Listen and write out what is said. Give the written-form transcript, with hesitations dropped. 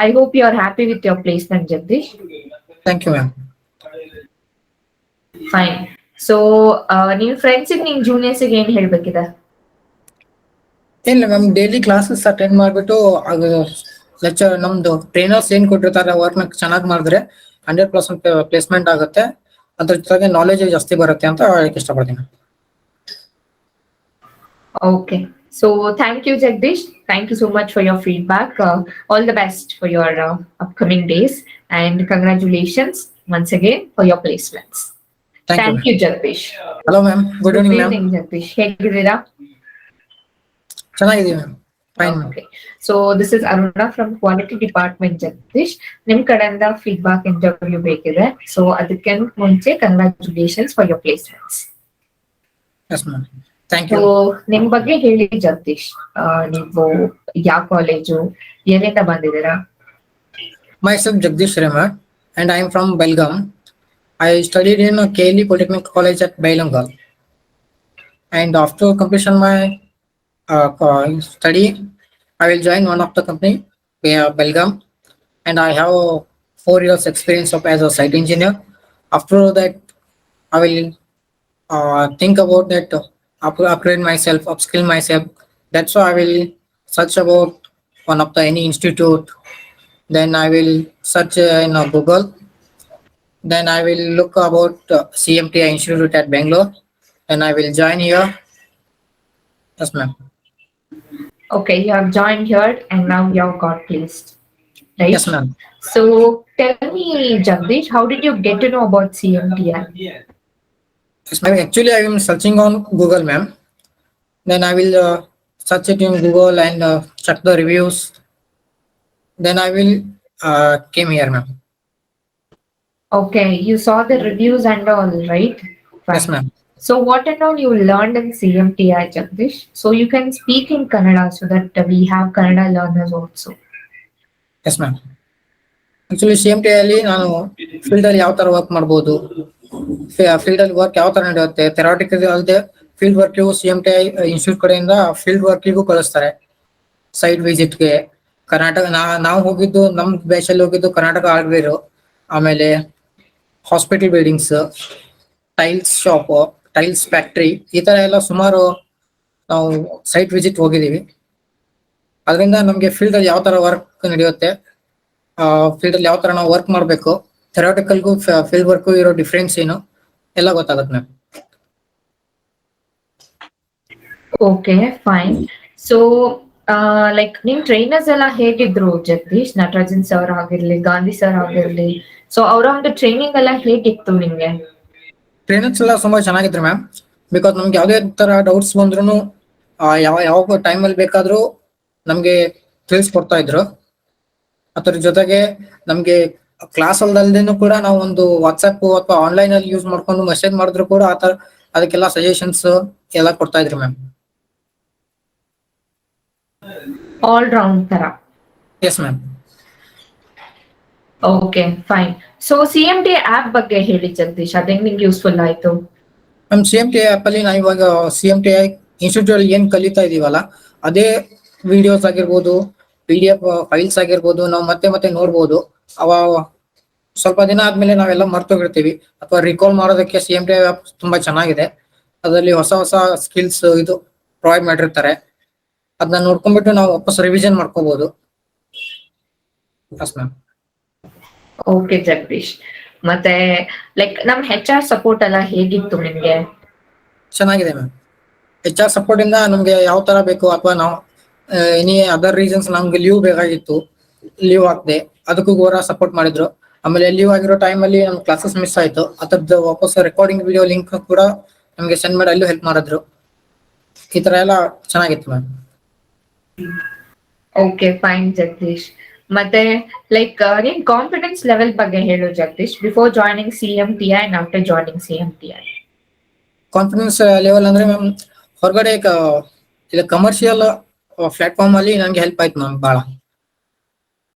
I hope you are happy with your placement, Jagdish. Thank you, ma'am. Fine. So, ನೀವು ಫ್ರೆಂಡ್ಸಿಗೆ ನಿನ್ ಜೂನಿಯರ್ಸಿಗೆ ಏನ್ ಹೇಳ್ಬೇಕಿದೆ? ಇಲ್ಲ ಮ್ಯಾಮ್, ಡೈಲಿ ಕ್ಲಾಸಸ್ ಅಟೆಂಡ್ ಮಾಡ್ಬಿಟ್ಟು ಅದು ಲೆಕ್ಚರ್ ನಮ್ದು ಟ್ರೈನರ್ಸ್ ಏನ್ ಕೊಟ್ಟಿರ್ತಾರೆ ವರ್ಕ್ ನ ಚೆನ್ನಾಗಿ ಮಾಡಿದ್ರೆ 100% ಪ್ಲೇಸ್ಮೆಂಟ್ ಆಗುತ್ತೆ. ಅದ್ರ ಜೊತೆಗೆ ನಾಲೆಜ್ ಜಾಸ್ತಿ ಬರುತ್ತೆ ಅಂತ ಹೇಳಕ್ ಇಷ್ಟಪಡ್ತೀನಿ. Okay. So, thank you, Jagdish. Thank you so much for your feedback. All the best for your upcoming days, and congratulations once again for your placements. Thank you, Jagdish. Hello, ma'am. Good evening, ma'am. Good evening, Jagdish. ಹೇಗಿದ್ದೀರಾ? ಚೆನ್ನಾಗಿದ್ದೀವಿ ma'am. Fine. Okay. So this is Aruna from Quality Department, Jagdish. ನಿಮ್ ಕಡೆಯಿಂದ feedback interview ಬೇಕಿದೆ. So ಅದಕ್ಕೆ ಮುಂಚೆ congratulations for your placements. Yes, ma'am. Thank you. So ನಿಮ್ ಬಗ್ಗೆ ಹೇಳಿ ಜಗದೀಶ್. ನೀವು ಯಾವ ಕಾಲೇಜು, ಎಲ್ಲಿಂದ ಬಂದಿದ್ದೀರಾ? Myself Jagdish and I am from Belgavi. I studied in KLE Polytechnic College at Belgavi. And after completion my study, I will join one of the company, Belgavi, and I have 4 years experience as a site engineer. After that, I will think about that, upgrade myself, upskill myself. That's why I will search about one of the any institute. Then I will search in Google. Then I will look about CMTI Institute at Bangalore, and I will join here. Yes, ma'am. Okay, you have joined here and now you have got placed, right? Yes, ma'am. So tell me, Jagdish, how did you get to know about CMTI? Yes, ma'am. Actually, I am searching on Google, ma'am. Then I will search it in Google and check the reviews. Then I will came here, ma'am. Okay, you saw the reviews and all, right? Fine. Yes, ma'am. So what and all you learned in CMTI, Jagdish? So you can speak in Kannada so that we have Kannada learners also. Yes, ma'am. Actually, CMTI ಅಲ್ಲಿ ನಾನು field ಅಲ್ಲಿ ಯಾವ ತರ work ಮಾಡಬಹುದು, field ಅಲ್ಲಿ work ಯಾವ ತರ ನಡೆಯುತ್ತೆ, ಥೆರಾಟಿಕಲ್ ಅಲ್ಲದೆ ಫೀಲ್ಡ್ ವರ್ಕಿಗೂ CMTI ಇನ್ಸ್ಟಿಟ್ಯೂಟ್ ಕಡೆಯಿಂದ ಫೀಲ್ಡ್ ವರ್ಕಿಗೂ ಕಳಿಸ್ತಾರೆ. ಸೈಟ್ ವಿಸಿಟ್ಗೆ ಕರ್ನಾಟಕ ನಾವು ಹೋಗಿದ್ದು, ನಮ್ ಬ್ಯಾಚಲ್ಲಿ ಹೋಗಿದ್ದು ಕರ್ನಾಟಕ ಹಾರ್ಡ್ವೇರ್, ಆಮೇಲೆ hospital buildings, tiles shop, tiles factory, ಈ ತರ ಎಲ್ಲ ಸುಮಾರು ನಾವು ಸೈಟ್ ವಿಸಿಟ್ ಹೋಗಿದ್ದೀವಿ. ಅದರಿಂದ ನಮಗೆ ಫೀಲ್ಡ್ ಅಲ್ಲಿ ಯಾವ ತರ ವರ್ಕ್ ನಡೆಯುತ್ತೆ, ಫೀಲ್ಡ್ ಅಲ್ಲಿ ಯಾವ ತರ ನಾವು ವರ್ಕ್ ಮಾಡಬೇಕು, ಥೆರಾಟಿಕಲ್ಗೂ ಫೀಲ್ಡ್ ವರ್ಕ್ ಇರೋ ಡಿಫ್ರೆನ್ಸ್ ಏನು ಎಲ್ಲ ಗೊತ್ತಾಗುತ್ತೆ ma'am. Okay, fine. So like ನಿಮ್ ಟ್ರೈನರ್ಸ್ ಎಲ್ಲ ಹೇಗಿದ್ರು ಜಗದೀಶ್? ನಟರಾಜನ್ ಸರ್ ಆಗಿರ್ಲಿ, ಗಾಂಧಿ ಸರ್ ಆಗಿರ್ಲಿ, ಸೊ ಅವರ ಒಂದು ಟ್ರೈನಿಂಗ್ ಎಲ್ಲ ಹೇಗಿತ್ತು ನಿಮ್ಗೆ? ಟ್ರೈನರ್ಸ್ ಎಲ್ಲ ತುಂಬಾ ಚೆನ್ನಾಗಿದ್ರು ಮ್ಯಾಮ್. ಬಿಕಾಸ್ ನಮ್ಗೆ ಯಾವುದೇ ತರ ಡೌಟ್ಸ್ ಬಂದ್ರು ಯಾವ ಟೈಮಲ್ಲಿ ಬೇಕಾದ್ರೂ ನಮ್ಗೆ ತಿಳಿಸ್ಕೊಡ್ತಾ ಇದ್ರು. ಅದ್ರ ಜೊತೆಗೆ ನಮ್ಗೆ ಕ್ಲಾಸ್ ಅಲ್ದಲ್ದೇನು ಕೂಡ ನಾವು ಒಂದು ವಾಟ್ಸ್ಆಪ್ ಅಥವಾ ಆನ್ಲೈನ್ ಅಲ್ಲಿ ಯೂಸ್ ಮಾಡ್ಕೊಂಡು ಮೆಸೇಜ್ ಮಾಡಿದ್ರು ಕೂಡ ಆತರ ಅದಕ್ಕೆಲ್ಲ ಸಜೆಷನ್ಸ್ ಎಲ್ಲ ಕೊಡ್ತಾ ಇದ್ರು ಮ್ಯಾಮ್. ಆಲ್ ರೌಂಡ್ ತರ. Yes ma'am. Okay, fine. So CMTI app ಬಗ್ಗೆ ಹೇಳಿ ಜಗದೀಶ್, ಅದೇ ನಿಮ್ಗೆ ಯೂಸ್ಫುಲ್ ಆಯ್ತು? ಮ್ಯಾಮ್, CMTI ಆಪ್ ಅಲ್ಲಿ ನಾವು ಇವಾಗ CMTI ಇನ್ಸ್ಟಿಟ್ಯೂಟ್ ಅಲ್ಲಿ ಏನ್ ಕಲಿತಾ ಇದೀವಲ್ಲ, ಅದೇ ವಿಡಿಯೋಸ್ ಆಗಿರ್ಬೋದು, PDF ಫೈಲ್ಸ್ ಆಗಿರ್ಬೋದು, ನಾವು ಮತ್ತೆ ನೋಡ್ಬೋದು. ಅವ ಸ್ವಲ್ಪ ದಿನ ಆದ್ಮೇಲೆ ನಾವೆಲ್ಲ ಮರ್ತೋಗಿರ್ತೀವಿ ಅಥವಾ ರಿಕಾಲ್ ಮಾಡೋದಕ್ಕೆ CMTI ಆಪ್ ತುಂಬಾ ಚೆನ್ನಾಗಿದೆ. ಅದರಲ್ಲಿ ಹೊಸ ಸ್ಕಿಲ್ಸ್ ಇದು ಪ್ರೊವೈಡ್ ಮಾಡಿರ್ತಾರೆ. ಅದನ್ನ ನೋಡ್ಕೊಂಡ್ಬಿಟ್ಟು ನಾವು ವಾಪಸ್ ರಿವಿಷನ್ ಮಾಡ್ಕೋಬಹುದು. S ma'am. ಓಕೆ ಜಗದೀಶ್, ಮತ್ತೆ ಲೈಕ್ ನಮ್ HR ಸಪೋರ್ಟ್ ಎಲ್ಲ ಹೇಗಿತ್ತು ನಿಮ್ಗೆ? ಚೆನ್ನಾಗಿದೆ ಮ್ಯಾಮ್. HR ಸಪೋರ್ಟ್ ಇಂದ ನಮ್ಗೆ ಯಾವ ತರ ಬೇಕು ಅಥವಾ ನಾವು ಎನಿ ಅದರ್ ರೀಸನ್ಸ್ ನಮ್ಗೆ ಲೀವ್ ಬೇಕಾಗಿತ್ತು, ಲೀವ್ ಹಾಕ್ದೆ, ಅದಕ್ಕೂ ಗೋರ ಸಪೋರ್ಟ್ ಮಾಡಿದ್ರು. ಆಮೇಲೆ ಲೀವ್ ಆಗಿರೋ ಟೈಮ್ ಅಲ್ಲಿ ನಮ್ ಕ್ಲಾಸಸ್ ಮಿಸ್ ಆಯ್ತು, ಅದ್ರದ್ದು ವಾಪಸ್ ರೆಕಾರ್ಡಿಂಗ್ ವಿಡಿಯೋ ಲಿಂಕ್ ಕೂಡ ನಮ್ಗೆ ಸೆಂಡ್ ಮಾಡಿ ಅಲ್ಲೂ ಹೆಲ್ಪ್ ಮಾಡಿದ್ರು. ಈ ತರ ಎಲ್ಲ ಚೆನ್ನಾಗಿತ್ತು ಮ್ಯಾಮ್. Okay, fine Jagadish. ಮತ್ತೆ ಲೈಕ್ ನಿನ್ ಕಾನ್ಫಿಡೆನ್ಸ್ ಲೆವೆಲ್ ಬಗ್ಗೆ ಹೇಳು Jagadish, before joining CMTI and after joining CMTI. Confidence level ಅಂದ್ರೆ ಮ್ಯಾಮ್, ಹೊರಗಡೆ ಇಲ್ಲ ಕಮರ್ಷಿಯಲ್ ಪ್ಲಾಟ್ಫಾರ್ಮ್ ಅಲ್ಲಿ ನಂಗೆ ಹೆಲ್ಪ್ ಆಯ್ತು ಮ್ಯಾಮ್ ಭಾಳ.